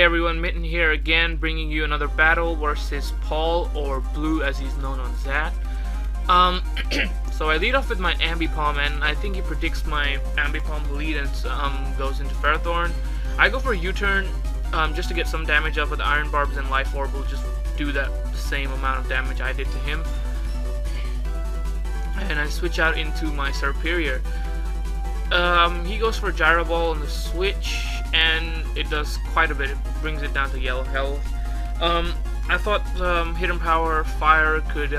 everyone, Mitten here again, bringing you another battle versus Paul, or Blue as he's known on Zat. So I lead off with my Ambipom, and I think he predicts my Ambipom lead and goes into Ferrothorn. I go for a U-turn just to get some damage up with Iron Barbs, and Life Orb will just do the same amount of damage I did to him. And I switch out into my Serperior. He goes for Gyro Ball on the switch, and it does quite a bit. It brings it down to yellow health. I thought Hidden Power Fire could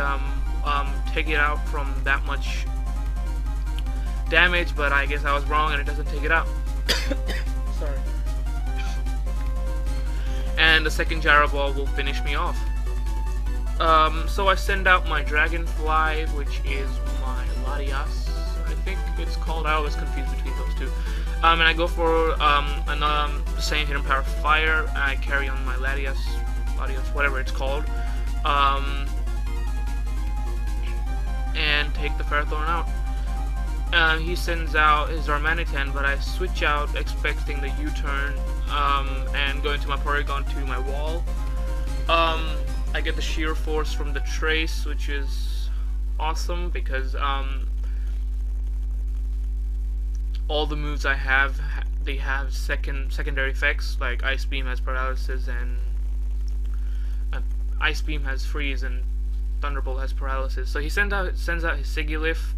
take it out from that much damage, but I guess I was wrong and it doesn't take it out. Sorry. And the second Gyro Ball will finish me off. So I send out my Dragonfly, which is my Latias, I think it's called. I always confuse between those two. And I go for the same Hidden Power Fire. I carry on my Latias, whatever it's called, and take the Ferrothorn out. He sends out his Armanitan, but I switch out expecting the U-turn and go into my Porygon to my wall. I get the Sheer Force from the Trace, which is awesome because all the moves I have, they have secondary effects, like Ice Beam has Paralysis, and Ice Beam has Freeze, and Thunderbolt has Paralysis. So he sends out his Sigilyph.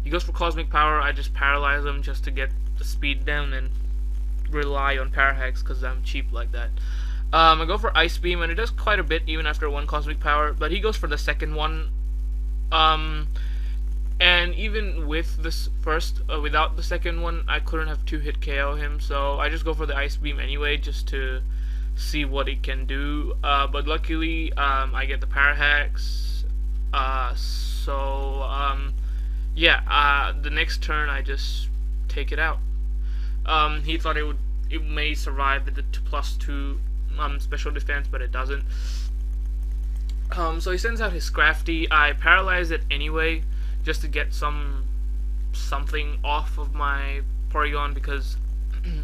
He goes for Cosmic Power. I just paralyze him just to get the speed down and rely on Parahex because I'm cheap like that. I go for Ice Beam, and it does quite a bit even after one Cosmic Power, but he goes for the second one. And even with this first, without the second one, I couldn't have 2-hit KO him, so I just go for the Ice Beam anyway, just to see what it can do. But luckily, I get the Parahex. Yeah, the next turn I just take it out. He thought it may survive with the +2 special defense, but it doesn't. So he sends out his Scrafty. I paralyze it anyway, just to get something off of my Porygon, because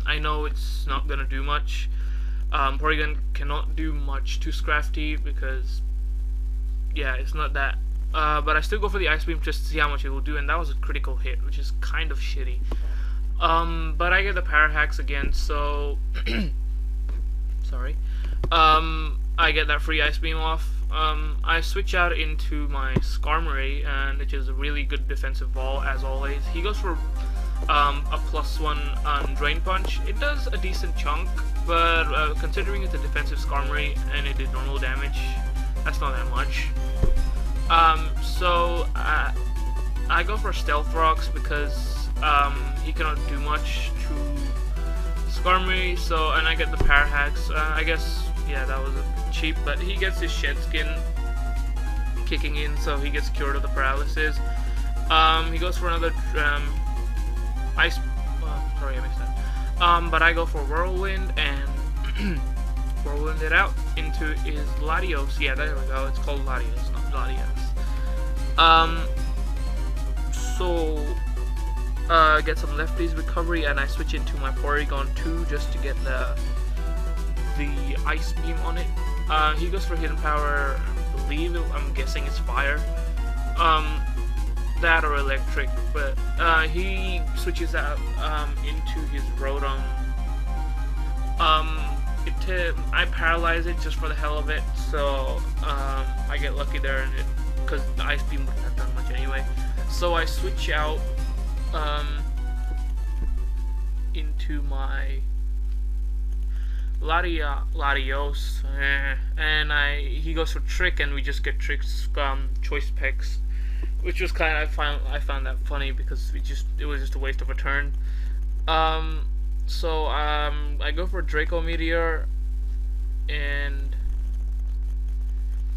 I know it's not gonna do much. Porygon cannot do much to Scrafty because, yeah, it's not that. But I still go for the Ice Beam just to see how much it will do, and that was a critical hit, which is kind of shitty. But I get the Parahax again, so sorry. I get that free Ice Beam off. I switch out into my Skarmory, and which is a really good defensive ball as always. He goes for a +1 Drain Punch. It does a decent chunk, but considering it's a defensive Skarmory and it did normal damage, that's not that much. So I go for Stealth Rocks because he cannot do much to Skarmory. So, and I get the Parahax. I guess, yeah, that was cheap, but he gets his Shed Skin kicking in, so he gets cured of the paralysis. He goes for another Ice. Sorry, I missed that. But I go for Whirlwind and Whirlwind it out into his Latios. Yeah, there we go. It's called Latios, not Latias. So get some Lefties recovery, and I switch into my Porygon 2 just to get the Ice Beam on it. He goes for Hidden Power. I believe I'm guessing it's Fire. That or Electric, but he switches out into his Rotom. I paralyze it just for the hell of it, so I get lucky there, and because the Ice Beam wouldn't have done much anyway. So I switch out into my Latios, and he goes for Trick, and we just get Trick's Choice Specs, which was kind of, I found that funny because it was just a waste of a turn. So I go for Draco Meteor, and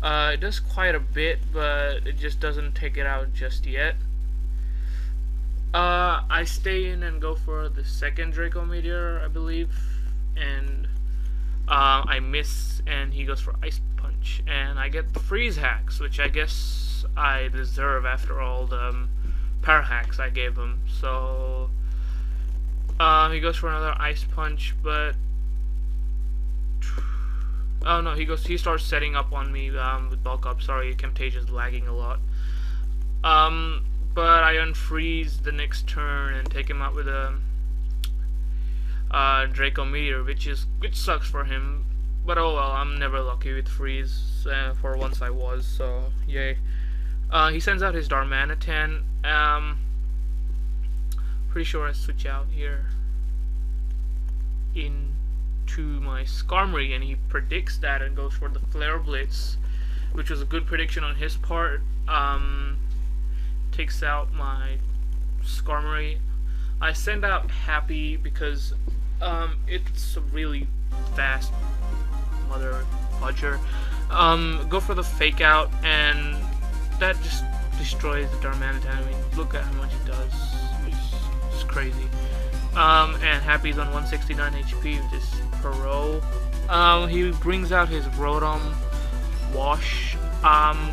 it does quite a bit, but it just doesn't take it out just yet. I stay in and go for the second Draco Meteor, I believe, and I miss, and he goes for Ice Punch, and I get the Freeze Hacks, which I guess I deserve after all the Parahacks I gave him. So he goes for another Ice Punch, but Oh no, he starts setting up on me with bulk up. Sorry, Camtasia's lagging a lot. But I unfreeze the next turn and take him out with a Draco Meteor, which sucks for him. But oh well, I'm never lucky with freeze. For once I was, so yay. He sends out his Darmanitan. Pretty sure I switch out here into my Skarmory, and he predicts that and goes for the Flare Blitz, which was a good prediction on his part. Takes out my Skarmory. I send out Happy because it's a really fast mother fudger. Go for the Fake Out, and that just destroys the Darmanitan. I mean, look at how much it does. It's crazy. And Happy's on 169 HP with this Pro. He brings out his Rotom Wash.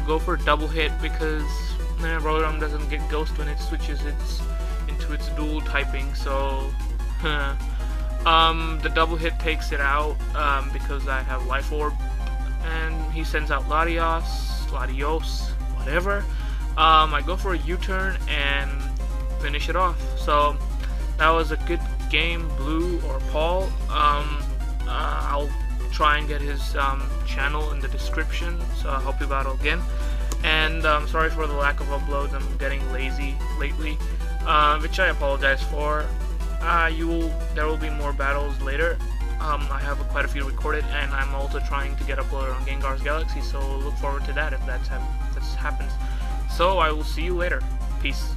Go for a double hit because Rotom doesn't get Ghost when it switches into its dual typing, so the double hit takes it out because I have Life Orb, and he sends out Latios, whatever. I go for a U-turn and finish it off. So that was a good game, Blue or Paul. I'll try and get his channel in the description, so I hope you battle again. And sorry for the lack of uploads. I'm getting lazy lately, which I apologize for. There will be more battles later. I have quite a few recorded, and I'm also trying to get uploaded on Gengar's Galaxy, so look forward to that if that happens. So I will see you later. Peace.